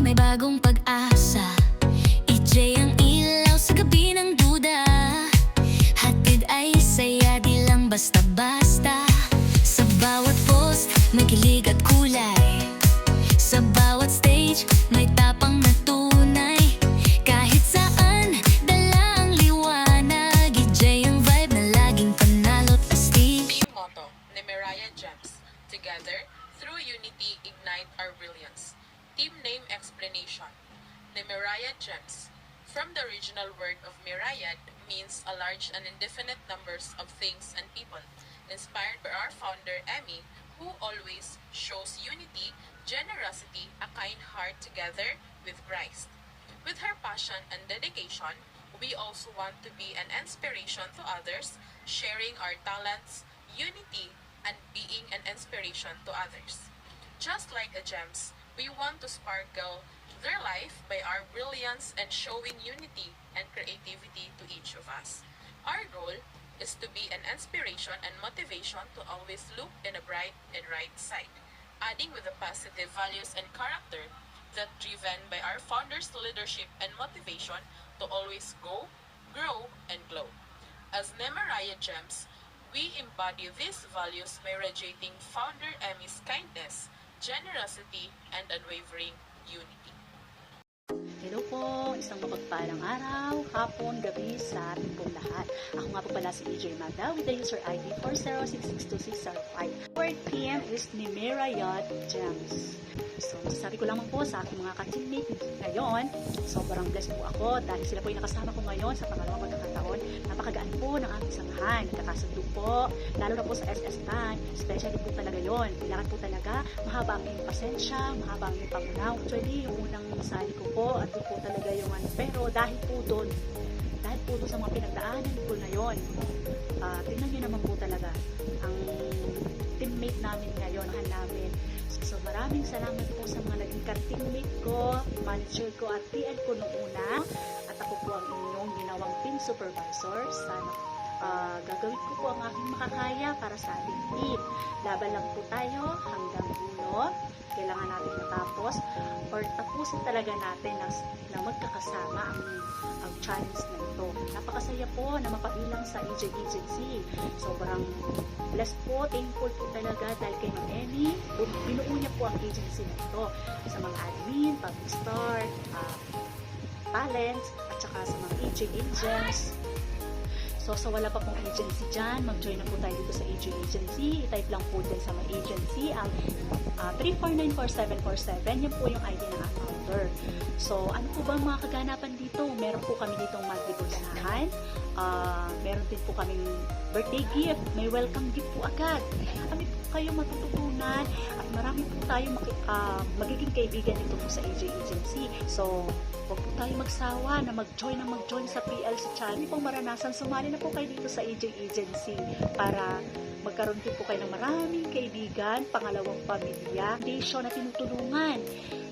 may bagong pag-asa. EJ ang ilaw sa gabi ng duda. Hatid ay saya, di lang basta-basta. Sa bawat post, may kilig at kulay. Sa bawat stage, may tapang na tunay. Kahit saan, dala ang liwanag. EJ ang vibe na laging panalo't astig. Team motto ni Mariah Gems. Together, through unity, ignite our brilliance. Team name explanation. The Mariah Gems. From the original word of Myriad means a large and indefinite numbers of things and people. Inspired by our founder, Emmy, who always shows unity, generosity, a kind heart together with Christ. With her passion and dedication, we also want to be an inspiration to others, sharing our talents, unity, and being an inspiration to others. Just like the Gems, we want to sparkle their life by our brilliance and showing unity and creativity to each of us. Our goal is to be an inspiration and motivation to always look in a bright and right side, adding with the positive values and character that driven by our founders' leadership and motivation to always go, grow, and glow. As Mariah Gems, we embody these values by radiating founder Emmy's kindness, generosity, and unwavering unity. Hello po, isang mapagpalang araw, hapon, gabi sa ating pong lahat. Ako nga po pala si EJ Magda with the user ID 4066265. 4 PM is ni Mariah Gems. So, masasabi ko lamang po sa aking mga ka-teammate ngayon, sobrang blessed po ako dahil sila po yung nakasama ko ngayon sa pangalawang pagkakataon. Napakagaan po ng aking samahan. Nagkakasundo po, lalo na po sa SS Tan. Especially po talaga yon. Kailangan po talaga mahaba ang iyong pasensya, mahaba ang iyong pangunaw. Actually, yung unang sali ko po, at doon po talaga yung ano. Pero dahil po doon sa mga pinagdaanan ko na yon, tingnan nyo naman po talaga ang teammate namin ngayon, namin. So maraming salamat po sa mga naging ka-teammate ko, manager ko at TL ko noong una. At ako po ang inyong ginawang team supervisor. Sana gagawin ko po ang aking makakaya para sa ating team. Laban lang po tayo hanggang dulo. Kailangan natin matapos or tapusin talaga natin na magkakasama ang challenge na ito. Napakasaya po na mapabilang sa EJ Agency. Sobrang blessed po, thankful po talaga dahil kay Ma'am Emmy, binuo niya po ang agency na ito. Sa mga admin, public star, talents, at saka sa mga EJ agents. So, sa wala pa pong agency dyan, mag-join na po tayo dito sa EJ Agency. I-type lang po din sa mga agency ang 3494747. Yan po yung ID ng founder. So, ano po ba ang mga kaganapan dito? Meron po kami ditong monthly bulsahan. Meron din po kaming birthday gift. May welcome gift po agad. Kami po kayo matututunan at marami po tayo magiging kaibigan dito po sa EJ Agency. So, huwag po tayo magsawa na mag-join sa PLC channel. Hindi po maranasan, sumali na po kayo dito sa EJ Agency para magkaroon din po kayo ng maraming kaibigan, pangalawang pamilya, foundation na tinutulungan.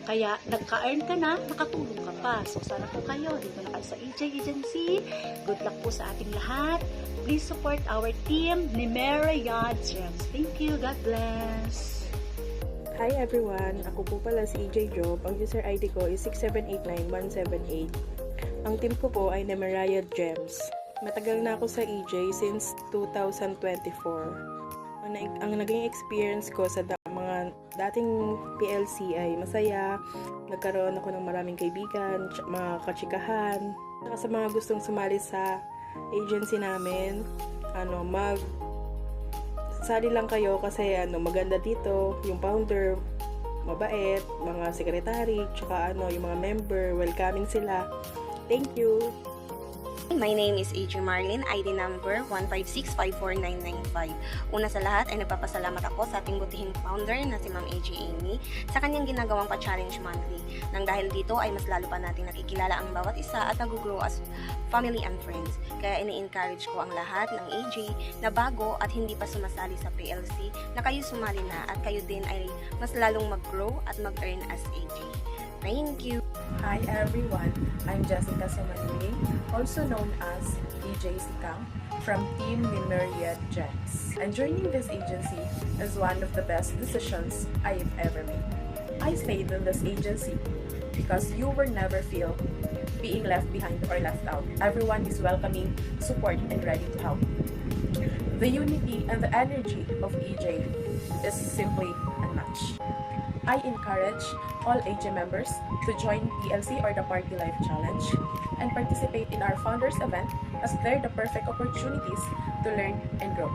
Kaya nagka-earn ka na, nakatulong ka pa. So sana po kayo, dito na kayo sa EJ Agency. Good luck po sa ating lahat. Please support our team ni Mariah Gems. Thank you. God bless. Hi everyone! Ako po pala si EJ Job. Ang user ID ko is 6789178. Ang team ko po ay ni Mariah Gems. Matagal na ako sa EJ since 2024. Ang naging experience ko sa mga dating PLC ay masaya. Nagkaroon ako ng maraming kaibigan, mga katsikahan. Sa mga gustong sumali sa agency namin, sali lang kayo kasi maganda dito, yung founder mabait, mga secretary, tsaka yung mga member, welcoming sila. Thank you. My name is AJ Marlin, ID number 156549995. Una sa lahat ay nagpapasalamat ako sa ating butihing founder na si Ma'am AJ Amy sa kanyang ginagawang pa-challenge monthly. Nang dahil dito ay mas lalo pa natin nakikilala ang bawat isa at nag-grow as family and friends. Kaya ini-encourage ko ang lahat ng AJ na bago at hindi pa sumasali sa PLC na kayo sumali na at kayo din ay mas lalong mag-grow at mag-earn as AJ. Thank you! Hi everyone, I'm Jessica Sumanling, also known as DJ Sikang, from Team Mariah Gems. And joining this agency is one of the best decisions I have ever made. I stayed in this agency because you will never feel being left behind or left out. Everyone is welcoming, support, and ready to help. The unity and the energy of EJ is simply unmatched. I encourage all AJ members to join PLC or the Party Life Challenge and participate in our Founders event, as they're the perfect opportunities to learn and grow.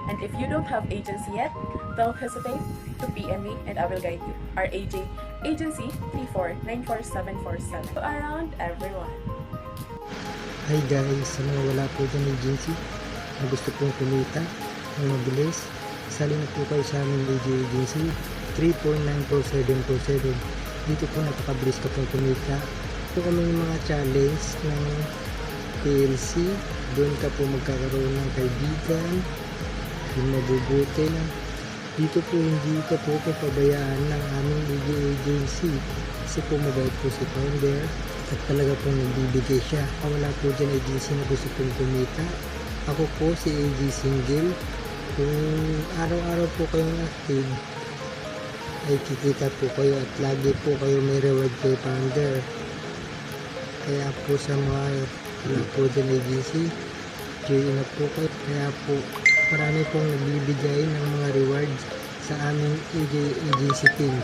And if you don't have agency yet, don't hesitate to PM me and I will guide you. Our AJ agency 3494747. Around everyone. Hi guys, sa mga wala po dyan agency na gusto pong kumita ng mabilis, sali na po kayo sa aming AJ agency 3494747. Dito po napakabilis ka pong kumita. Ito kami yung mga challenge ng PLC. Doon ka po magkakaroon ng kaibigan, yung mabubuti. Dito po hindi ka po papabayaan ng aming AJ agency kasi po mabait po si founder at talaga pong nagbibigay siya. Wala po dyan agency na gusto pong kumita. Ako po si AJ Single. Kung araw-araw po kayong active ay kikita po kayo at lagi po kayo may reward kay founder. Kaya po sa mga wala po dyan agency, join na po kayo. Kaya po marami pong nagbibigay ng mga rewards sa aming agency team.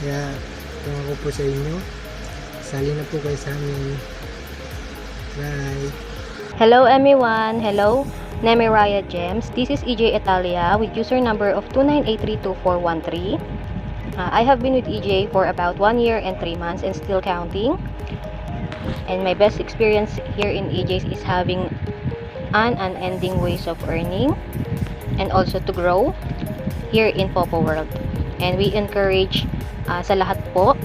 Kaya kung ako po sa inyo, sali na po kayo sa amin. Bye! Hello everyone! Hello! Nemiraya Gems. This is EJ Italia with user number of 298324113. I have been with EJ for about 1 year and 3 months and still counting. And my best experience here in EJ is having an unending ways of earning and also to grow here in Popo World. And we encourage sa lahat po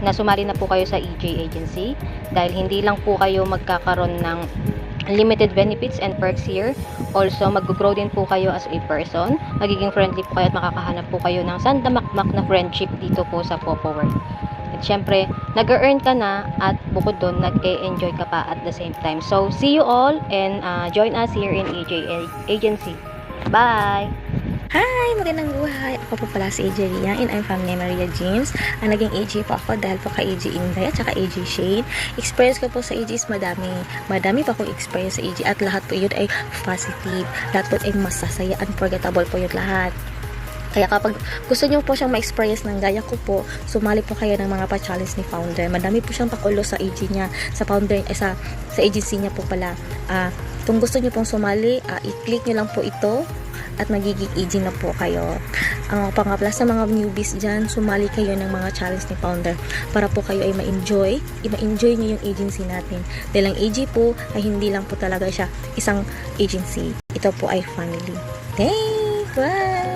na sumali na po kayo sa EJ agency dahil hindi lang po kayo magkakaroon ng limited benefits and perks here. Also, mag-grow din po kayo as a person. Magiging friendly po kayo at makakahanap po kayo ng sandamakmak na friendship dito po sa Popo World. At syempre, nag-earn ka na at bukod doon, nag-e-enjoy ka pa at the same time. So, see you all and join us here in EJ Agency. Bye! Hi! Magandang buhay! Ako po pala si AJ Riang and I'm from Nemeria James. Ang naging AJ po ako dahil po kay AJ Inday at saka AJ Shane. Experience ko po sa AJ is madami. Madami pa akong experience sa AJ at lahat po yun ay positive. Lahat po ay masasaya. Unforgettable po yun lahat. Kaya kapag gusto nyo po siyang ma-experience ng gaya ko po, sumali po kayo ng mga pa-challenge ni founder. Madami po siyang pakulo sa AG niya, sa founder, sa agency niya po pala. Kung gusto nyo pong sumali, i-click nyo lang po ito at magiging AG na po kayo. Ang mga pangapla sa mga newbies dyan, sumali kayo ng mga challenge ni founder para po kayo ay ma-enjoy nyo yung agency natin. Dahil ang AG po ay hindi lang po talaga siya isang agency. Ito po ay family. Thanks! Bye!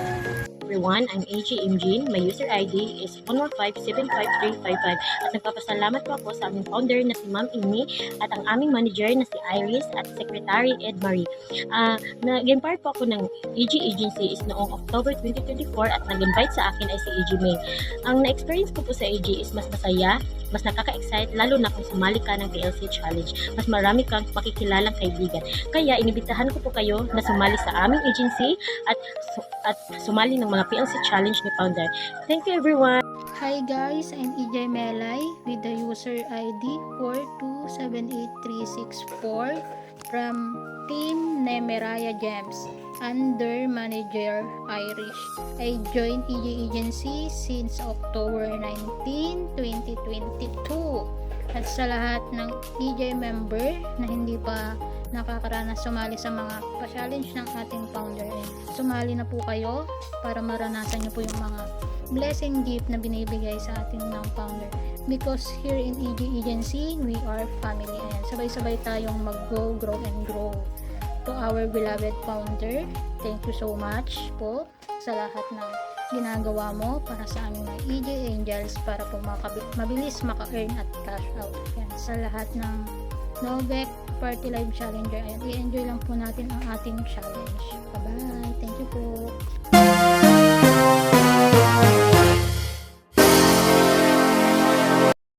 Everyone, I'm AJ Imjin. My user ID is 115-75355 at nagpapasalamat po ako sa aming founder na si Ma'am Amy at ang aming manager na si Iris at Secretary Ed Marie. Nag-game part po ako ng AJ Agency is noong October 2024 at nag-invite sa akin ay si AJ May. Ang na-experience ko po sa AJ is mas masaya, mas nakaka-excite, lalo na kung sumali ka ng PLC Challenge. Mas marami kang makikilalang kaibigan. Kaya inibitahan ko po kayo na sumali sa aming agency at sumali ng mga PLC Challenge ni founder. Thank you everyone! Hi guys, I'm EJ Melay with the user ID 4278364 from Team Nemiraya Gems under Manager Irish. I joined EJ Agency since October 19, 2022. At sa lahat ng EJ member na hindi pa nakakaranas sumali sa mga pa-challenge ng ating founder, sumali na po kayo para maranasan nyo po yung mga blessing gift na binibigay sa ating ng founder, because here in EJ Agency we are family and sabay-sabay tayong mag-grow, grow and grow. To our beloved founder, thank you so much po sa lahat ng ginagawa mo para sa aming mga EJ Angels para po mabilis maka-earn at cash out. Yan, sa lahat ng Novec Party Live Challenger, ayan, i-enjoy lang po natin ang ating challenge. Bye-bye! Thank you po!